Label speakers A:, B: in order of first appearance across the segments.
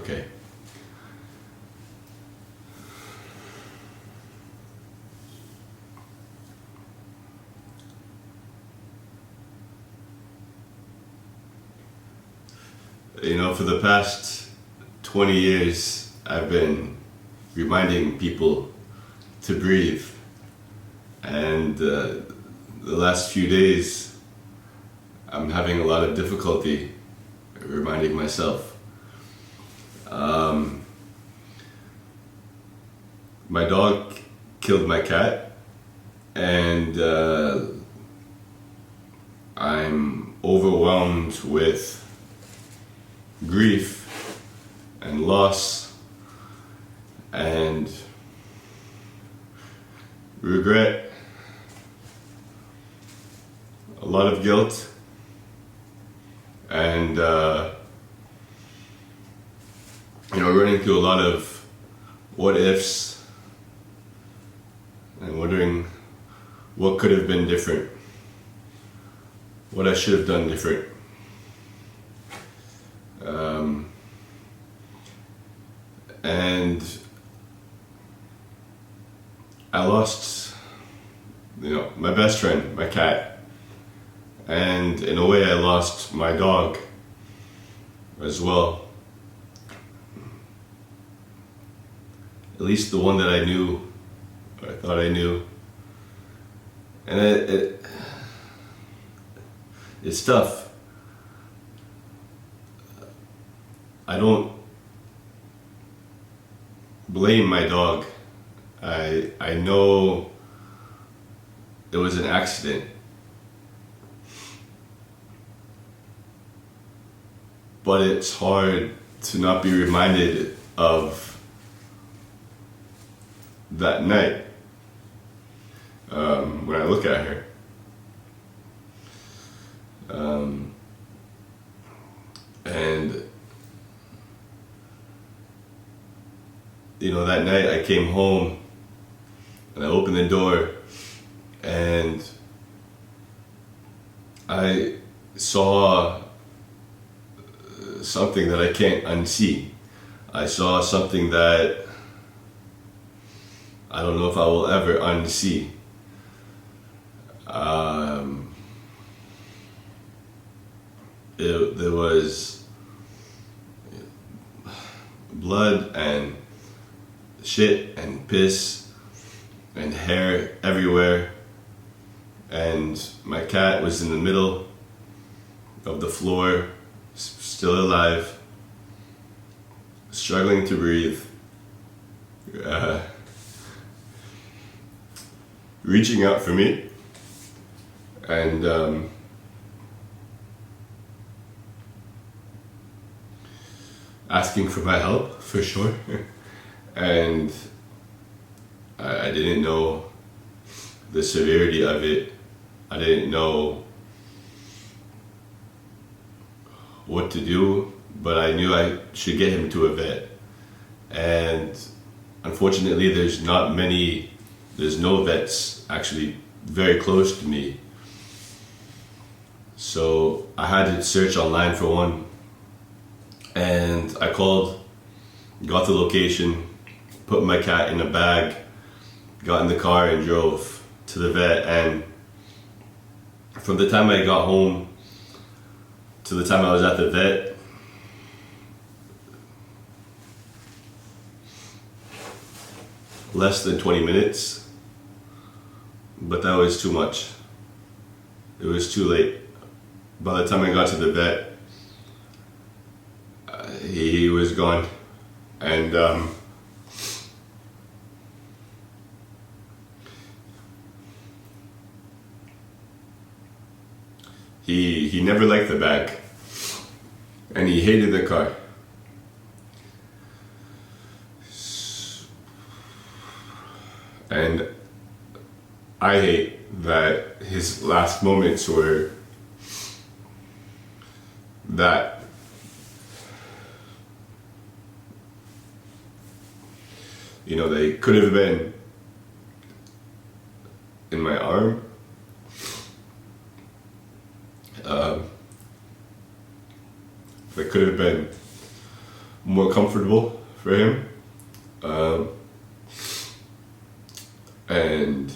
A: Okay. You know, for the past 20 years, I've been reminding people to breathe. And the last few days, I'm having a lot of difficulty reminding myself. My dog killed my cat, and I'm overwhelmed with grief and loss and regret, a lot of guilt, and running through a lot of what ifs and wondering what could have been different, what I should have done different. And I lost, my best friend, my cat, and in a way I lost my dog as well. At least the one that I knew, or I thought I knew. And it's tough. I don't blame my dog. I know it was an accident. But it's hard to not be reminded of that night when I look at her. And that night I came home and I opened the door and I saw something that I can't unsee. I saw something that I don't know if I will ever unsee. There was blood and shit and piss and hair everywhere, and my cat was in the middle of the floor, still alive, struggling to breathe, reaching out for me, and asking for my help, for sure. And I didn't know the severity of it. I didn't know what to do, but I knew I should get him to a vet. And unfortunately, there's no vets actually very close to me. So I had to search online for one. And I called, got the location, put my cat in a bag, got in the car and drove to the vet. And from the time I got home to the time I was at the vet, less than 20 minutes, but that was too much. It was too late. By the time I got to the vet, he was gone. And he never liked the bag, and he hated the car. And I hate that his last moments were that. They could have been in my arm. They could have been more comfortable for him. And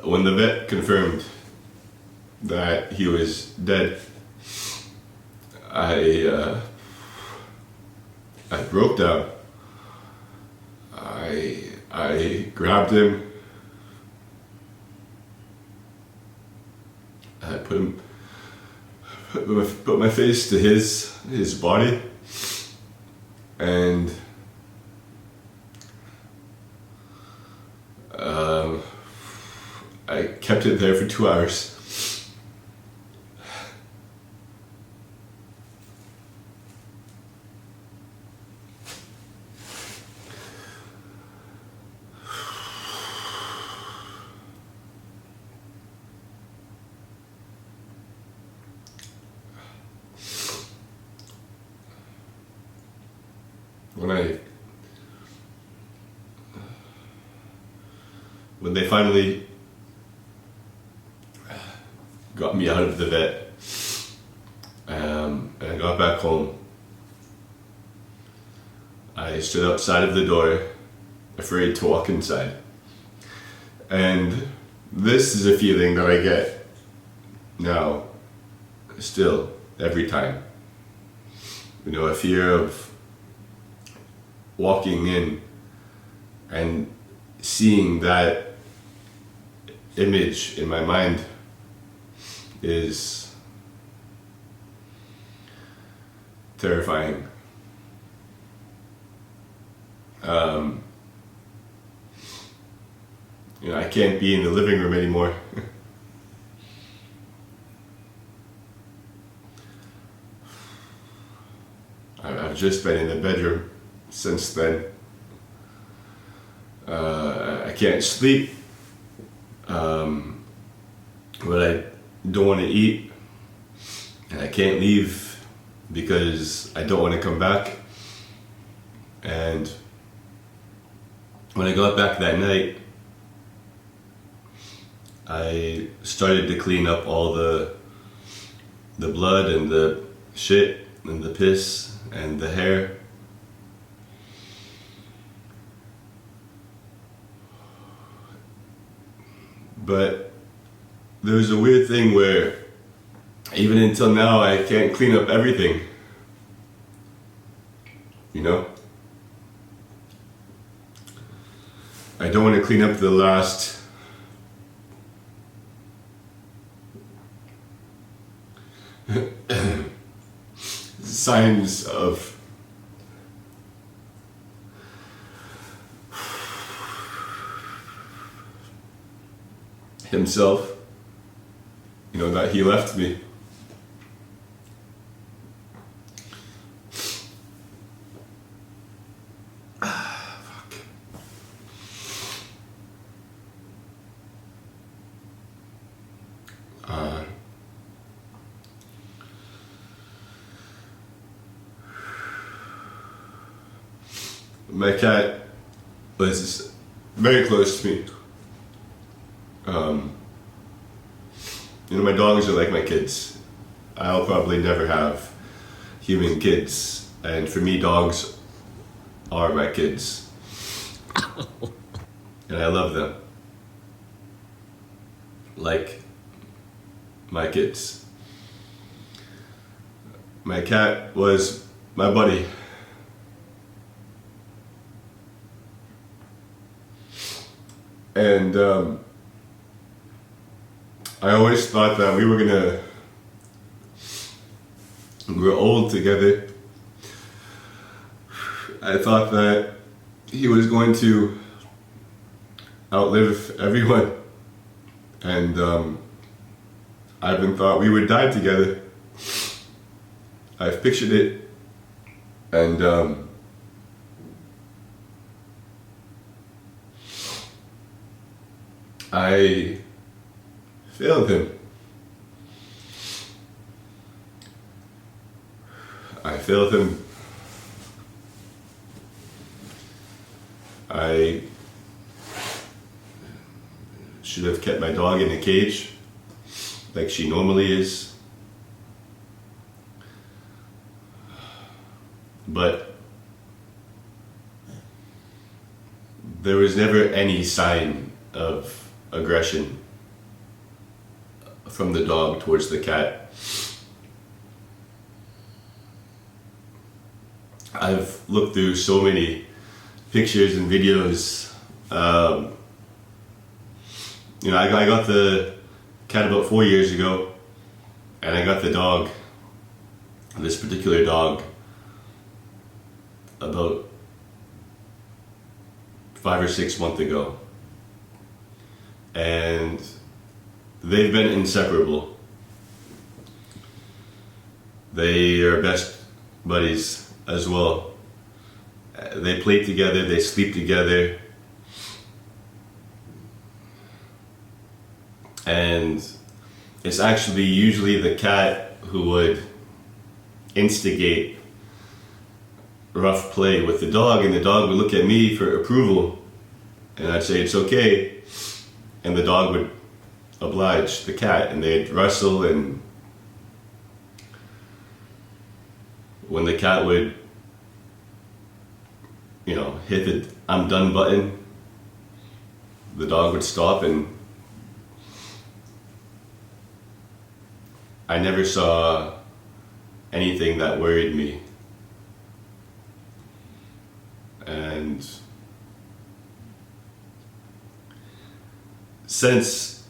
A: when the vet confirmed that he was dead, I broke down. I grabbed him. I put my face to his body, and I kept it there for 2 hours. When they finally got me out of the vet, and I got back home, I stood outside of the door, afraid to walk inside. And this is a feeling that I get now, still, every time. You know, a fear of walking in and seeing that image in my mind is terrifying. You know, I can't be in the living room anymore. I've just been in the bedroom since then. I can't sleep, but I don't want to eat, and I can't leave because I don't want to come back. And when I got back that night, I started to clean up all the blood and the shit and the piss and the hair. But there's a weird thing where even until now I can't clean up everything. You know? I don't want to clean up the last signs of himself, you know, that he left me. Fuck. My cat was very close to me. You know, my dogs are like my kids. I'll probably never have human kids, and for me, dogs are my kids. And I love them like my kids. My cat was my buddy. And I always thought that we were old together. I thought that he was going to outlive everyone. And I even thought we would die together. I've pictured it. And I failed him. I failed him. I should have kept my dog in a cage like she normally is. But there was never any sign of aggression from the dog towards the cat. I've looked through so many pictures and videos. I got the cat about 4 years ago, and I got the dog, this particular dog, about 5 or 6 months ago. And they've been inseparable. They are best buddies as well. They play together, they sleep together. And it's actually usually the cat who would instigate rough play with the dog, and the dog would look at me for approval, and I'd say it's okay, and the dog would oblige the cat, and they'd wrestle, and when the cat would, hit the I'm done button, the dog would stop, and I never saw anything that worried me. And since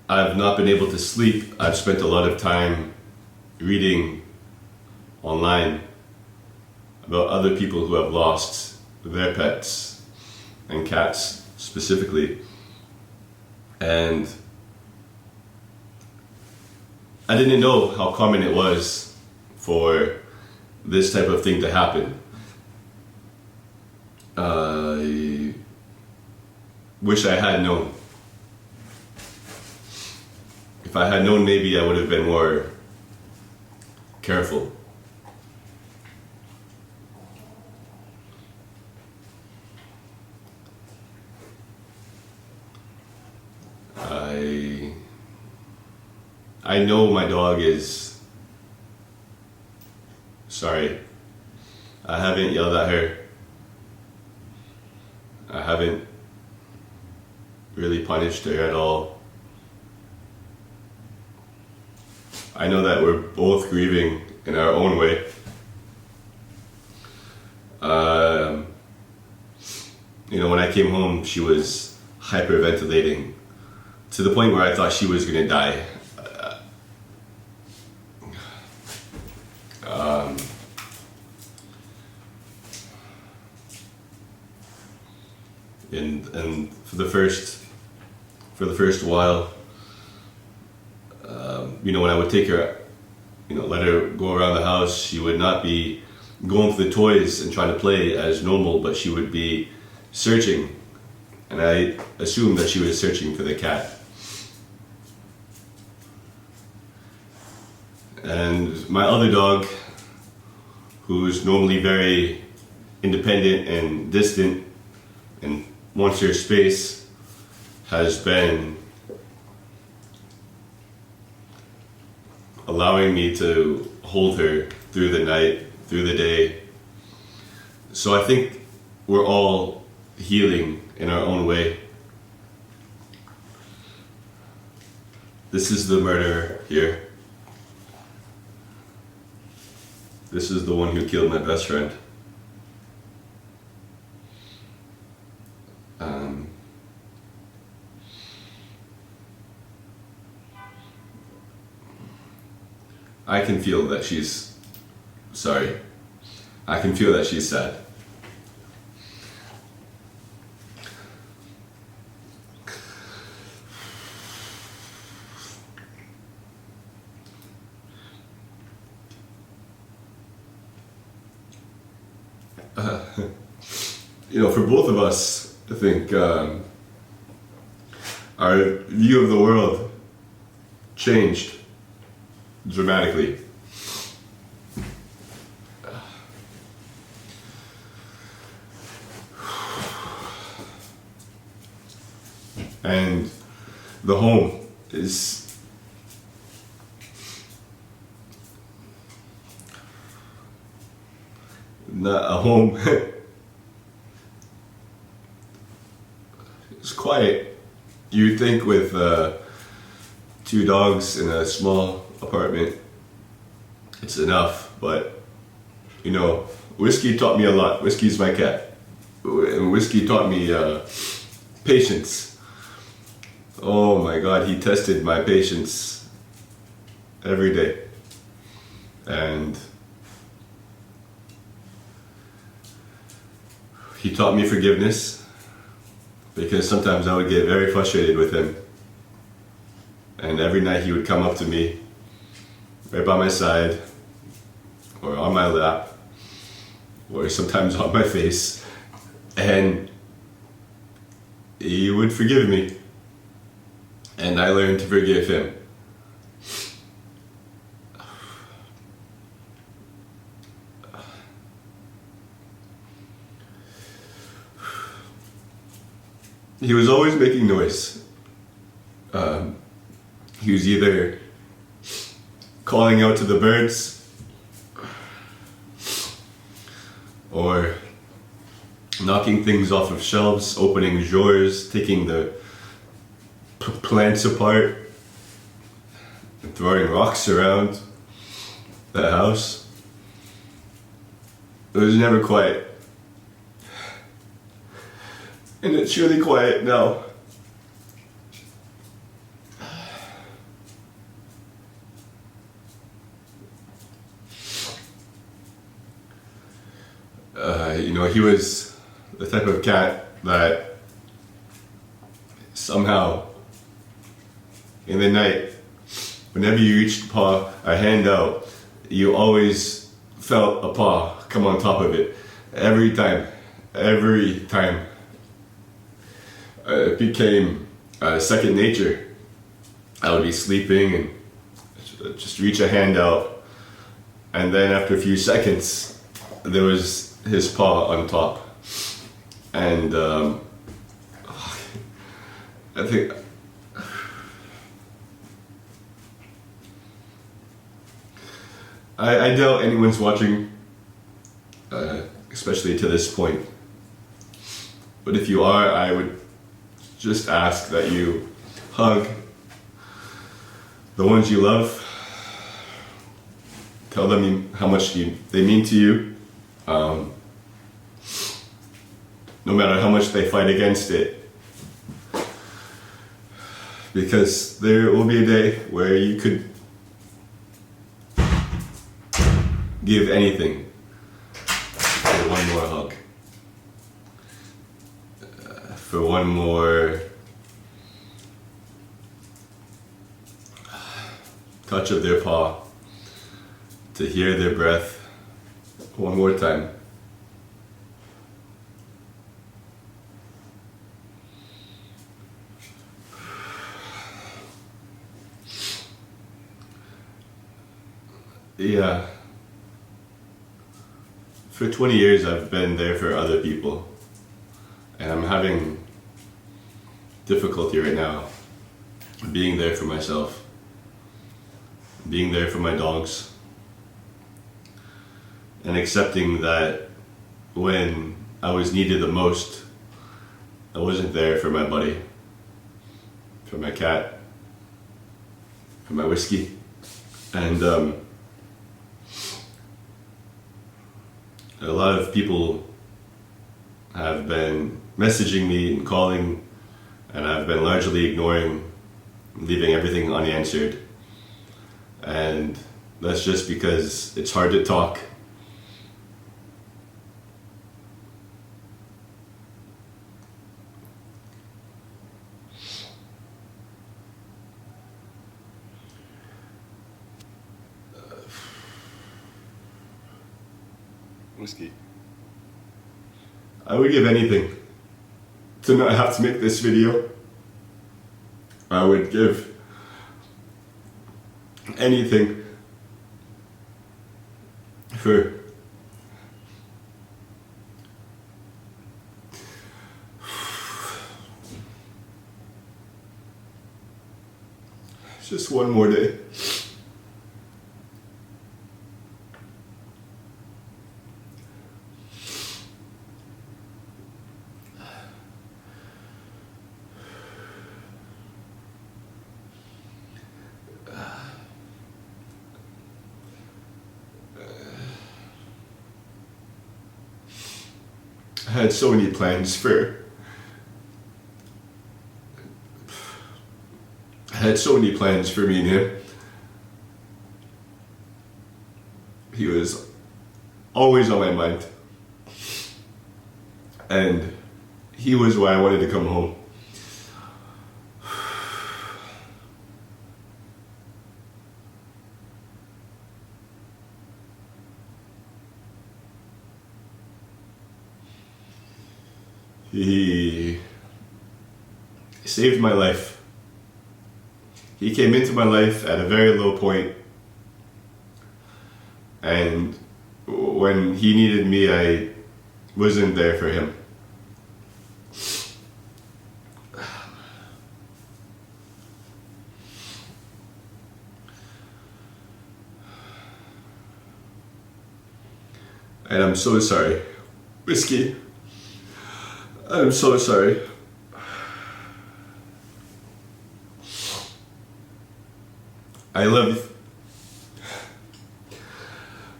A: I've not been able to sleep, I've spent a lot of time reading online about other people who have lost their pets, and cats specifically. And I didn't know how common it was for this type of thing to happen. I wish I had known. If I had known, maybe I would have been more careful. I know my dog is sorry. I haven't yelled at her. I haven't really punished her at all. I know that we're both grieving in our own way. When I came home, she was hyperventilating to the point where I thought she was going to die. And for the first while, when I would take her, let her go around the house, she would not be going for the toys and trying to play as normal, but she would be searching, and I assumed that she was searching for the cat. And my other dog, who's normally very independent and distant and wants her space, has been allowing me to hold her through the night, through the day. So I think we're all healing in our own way. This is the murderer here. This is the one who killed my best friend. I can feel that she's sorry. I can feel that she's sad. For both of us, I think our view of the world changed dramatically. And the home is not a home. It's quiet. You'd think with 2 dogs in a small apartment, it's enough, but you know, Whiskey taught me a lot. Whiskey's my cat. And Whiskey taught me patience. Oh my God, he tested my patience every day. And he taught me forgiveness, because sometimes I would get very frustrated with him. And every night he would come up to me, right by my side, or on my lap, or sometimes on my face, and he would forgive me. And I learned to forgive him. He was always making noise. He was either calling out to the birds, or knocking things off of shelves, opening drawers, taking the plants apart, and throwing rocks around the house. It was never quiet. And it's really quiet now. You know, he was the type of cat that somehow in the night, whenever you reached a hand out, you always felt a paw come on top of it. Every time. It became second nature. I would be sleeping and just reach a hand out, and then after a few seconds, there was his paw on top. And I think I doubt anyone's watching, especially to this point. But if you are, I would just ask that you hug the ones you love. Tell them how much they mean to you. No matter how much they fight against it. Because there will be a day where you could give anything for one more hug. For one more touch of their paw. To hear their breath one more time. Yeah. For 20 years I've been there for other people, and I'm having difficulty right now being there for myself, being there for my dogs, and accepting that when I was needed the most, I wasn't there for my buddy, for my cat, for my Whiskey. And a lot of people have been messaging me and calling, and I've been largely ignoring, leaving everything unanswered. And that's just because it's hard to talk. Whiskey. I would give anything to not have to make this video. I would give anything for Just one more day. I had so many plans for. I had so many plans for me and him. He was always on my mind. And he was why I wanted to come home. He saved my life. He came into my life at a very low point, and when he needed me, I wasn't there for him. And I'm so sorry. Whiskey, I'm so sorry. I love you.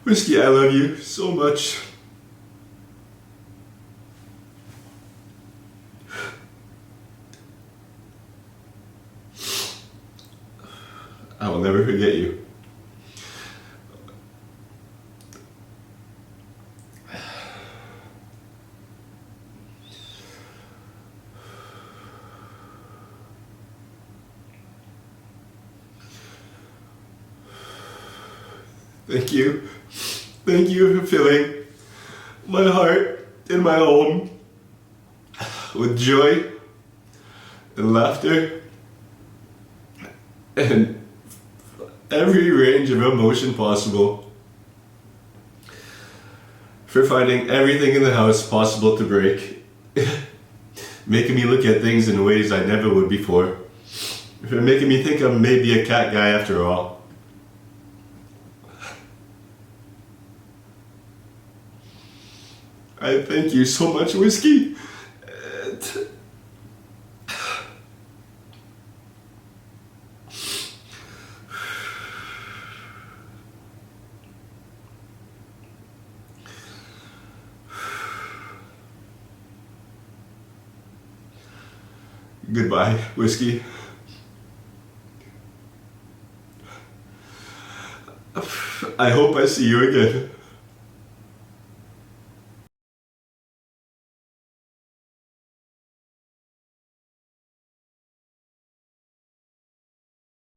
A: Whiskey, I love you so much. I will never forget you. Thank you. Thank you for filling my heart and my home with joy and laughter and every range of emotion possible. For finding everything in the house possible to break. Making me look at things in ways I never would before. For making me think I'm maybe a cat guy after all. I thank you so much, Whiskey. Goodbye, Whiskey. I hope I see you again.